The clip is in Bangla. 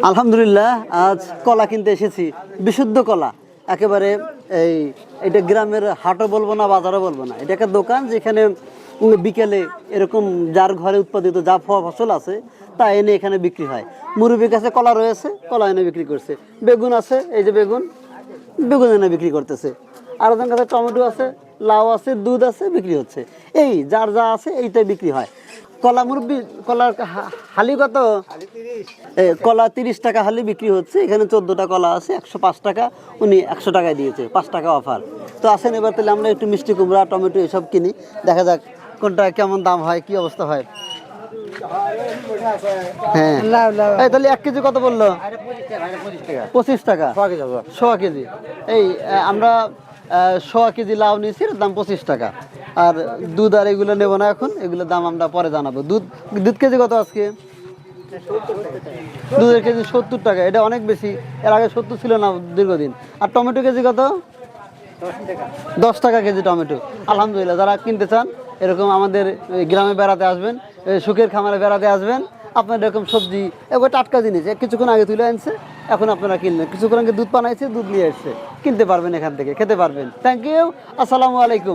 আলহামদুলিল্লাহ, আজ কলা কিনতে এসেছি, বিশুদ্ধ কলা একেবারে। এটা গ্রামের হাটও বলবো না, বাজারও বলবো না, এটা একটা দোকান যেখানে বিকেলে এরকম যার ঘরে উৎপাদিত যা ফসল আছে তা এনে এখানে বিক্রি হয়। মুরব্বীর কাছে কলা রয়েছে, কলা এনে বিক্রি করছে। বেগুন আছে, এই যে বেগুন, বেগুন এনে বিক্রি করতেছে। আর ওদের কাছে টমেটো আছে, লাউ আছে, দুধ আছে, বিক্রি হচ্ছে। এই যার যা আছে এইটাই বিক্রি হয়। কলা মুরব্বী, কলার হালি কত? কলা 30 টাকা হালি বিক্রি হচ্ছে। এখানে 14টা কলা আছে, 105 টাকা। উনি 100 টাকায় দিয়েছে, 5 টাকা অফার। তো আসেন এবার তাহলে আমরা একটু মিষ্টি কুমড়া, টমেটো এসব কিনি, দেখা যাক কোনটা কেমন দাম হয়, কি অবস্থা হয়। হ্যাঁ, তাহলে 1 কেজি কত বললো? 25 টাকা, 100 কেজি। এই আমরা 100 কেজি লাউ নিয়েছি, এর দাম 25 টাকা। আর দুধ আর এগুলো নেবো না এখন, এগুলোর দাম আমরা পরে জানাবো। দুধ কেজি কত আজকে? দুধের কেজি 70 টাকা, এটা অনেক বেশি। এর আগে 70 ছিল না দীর্ঘদিন। আর টমেটো কেজি কত? 10 টাকা কেজি টমেটো। আলহামদুলিল্লাহ, যারা কিনতে চান এরকম আমাদের গ্রামে বেড়াতে আসবেন, সুখের খামারে বেড়াতে আসবেন, আপনার এরকম সবজি এবার টাটকা জিনিস কিছুক্ষণ আগে তুলে আনছে, এখন আপনারা কিনলেন। কিছুক্ষণ আগে দুধ বানাইছে, দুধ নিয়ে এসছে, কিনতে পারবেন, এখান থেকে খেতে পারবেন। থ্যাংক ইউ, আসসালামু আলাইকুম।